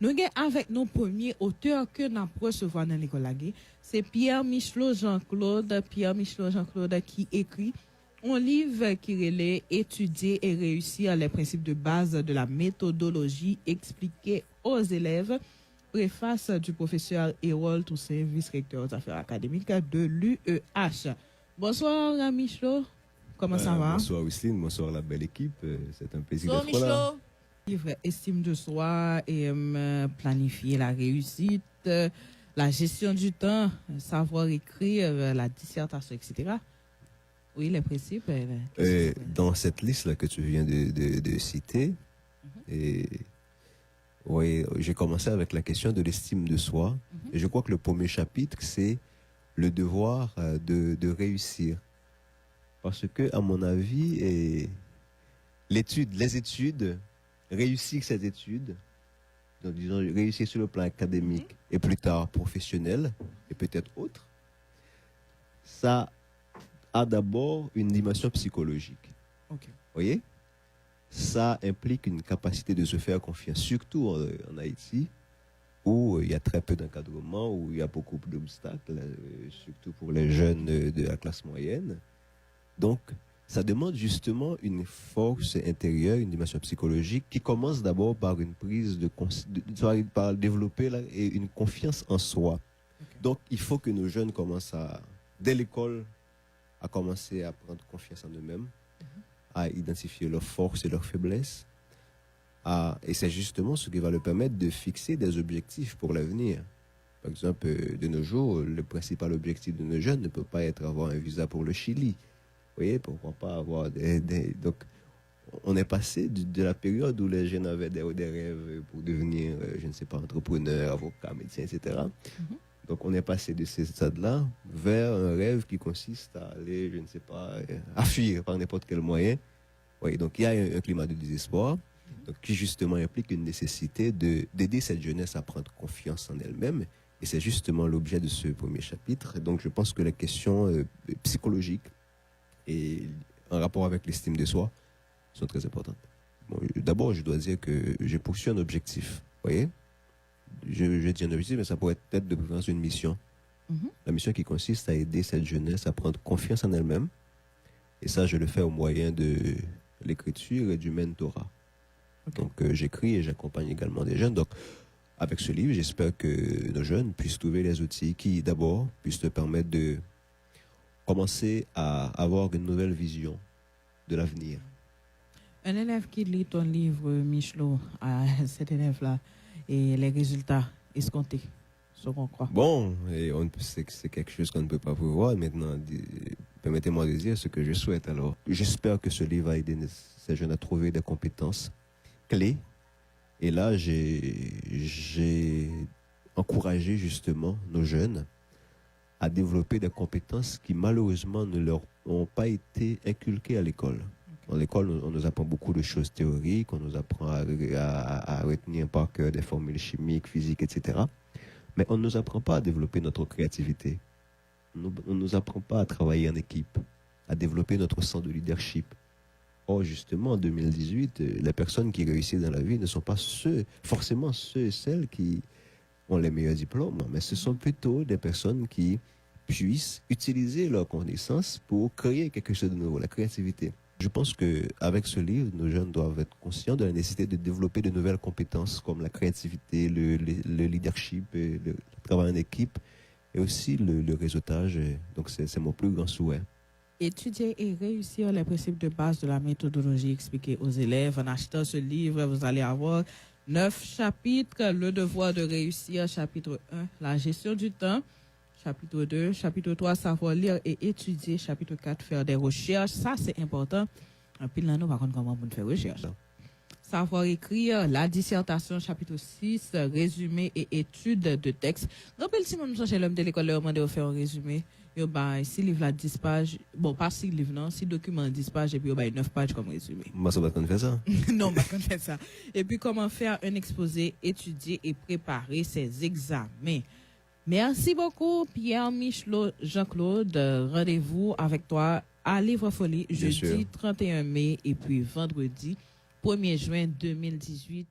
Nous avons avec nos premiers auteurs que nous recevons dans l'école, c'est Pierre Michelot Jean-Claude qui écrit un livre qui relève étudier et réussir les principes de base de la méthodologie expliquée aux élèves. Préface du professeur Hérol Toussaint, vice-recteur des affaires académiques de l'UEH. Bonsoir Michelot, comment ça va? Bonsoir Wislin, bonsoir la belle équipe, c'est un plaisir d'être là. Livre Estime de soi et planifier la réussite, la gestion du temps, savoir écrire, la dissertation, etc. Oui, les principes. Dans cette liste-là que tu viens de citer, oui, j'ai commencé avec la question de l'estime de soi. Et je crois que le premier chapitre, c'est le devoir de réussir. Parce que, à mon avis, les études, réussir cette étude, donc disons réussir sur le plan académique et plus tard professionnel et peut-être autre, ça a d'abord une dimension psychologique. Vous voyez? Ça implique une capacité de se faire confiance, surtout en Haïti, où il y a très peu d'encadrement, où il y a beaucoup d'obstacles, surtout pour les jeunes de la classe moyenne. Donc, ça demande justement une force intérieure, une dimension psychologique qui commence d'abord par une prise par développer une confiance en soi. Donc, il faut que nos jeunes commencent dès l'école, à commencer à prendre confiance en eux-mêmes, à identifier leurs forces et leurs faiblesses. Et c'est justement ce qui va leur permettre de fixer des objectifs pour l'avenir. Par exemple, de nos jours, le principal objectif de nos jeunes ne peut pas être avoir un visa pour le Chili. Vous voyez, pourquoi pas avoir Donc, on est passé de la période où les jeunes avaient des rêves pour devenir, je ne sais pas, entrepreneur, avocat, médecin, etc. Donc, on est passé de ces stades-là vers un rêve qui consiste à aller, je ne sais pas, à fuir par n'importe quel moyen. Oui, donc il y a un climat de désespoir, donc, qui justement implique une nécessité d'aider cette jeunesse à prendre confiance en elle-même. Et c'est justement l'objet de ce premier chapitre. Donc, je pense que les questions psychologiques et en rapport avec l'estime de soi sont très importantes. Bon, d'abord, je dois dire que j'ai poursuivi un objectif. Vous voyez? Je dis un objectif, mais ça pourrait être de préférence une mission. La mission qui consiste à aider cette jeunesse à prendre confiance en elle-même. Et ça, je le fais au moyen de l'écriture et du mentorat. Donc, j'écris et j'accompagne également des jeunes. Donc, avec ce livre, j'espère que nos jeunes puissent trouver les outils qui, d'abord, puissent te permettre de commencer à avoir une nouvelle vision de l'avenir. Un élève qui lit ton livre, Michelot, cet élève-là, et les résultats escomptés, ce qu'on croit. Bon, c'est quelque chose qu'on ne peut pas prévoir. Maintenant, permettez-moi de dire ce que je souhaite. Alors, j'espère que ce livre va aider ces jeunes à trouver des compétences clés. Et là, j'ai encouragé justement nos jeunes à développer des compétences qui malheureusement ne leur ont pas été inculquées à l'école. Dans l'école, on nous apprend beaucoup de choses théoriques, on nous apprend à retenir par cœur des formules chimiques, physiques, etc. Mais on ne nous apprend pas à développer notre créativité. On ne nous apprend pas à travailler en équipe, à développer notre sens de leadership. Or, justement, en 2018, les personnes qui réussissent dans la vie ne sont pas forcément ceux et celles qui ont les meilleurs diplômes, mais ce sont plutôt des personnes qui puissent utiliser leurs connaissances pour créer quelque chose de nouveau, la créativité. Je pense qu'avec ce livre, nos jeunes doivent être conscients de la nécessité de développer de nouvelles compétences comme la créativité, le leadership, le travail en équipe et aussi le réseautage. Donc, c'est mon plus grand souhait. Étudier et réussir les principes de base de la méthodologie expliquée aux élèves. En achetant ce livre, vous allez avoir 9 chapitres. Le devoir de réussir, chapitre 1, la gestion du temps. Chapitre 2, chapitre 3, savoir lire et étudier. Chapitre 4, faire des recherches. Ça, c'est important. En pile, là, nous, par contre, comment on fait recherche. Savoir écrire, la dissertation, chapitre 6, résumé et étude de texte. Rappelle si mon cherche l'homme de l'école, leur demande de faire un résumé. Yo, bah, si livre là 10 pages, bon, pas si livre, non, si document 10 pages, et puis, yo, bah, 9 pages comme résumé. Moi, ça va qu'on fait ça? Non, bah, qu'on fait ça. Et puis, comment faire un exposé, étudier et préparer ses examens. Merci beaucoup, Pierre Michelot Jean-Claude. Rendez-vous avec toi à Livre Folie, jeudi 31 mai et puis vendredi 1er juin 2018.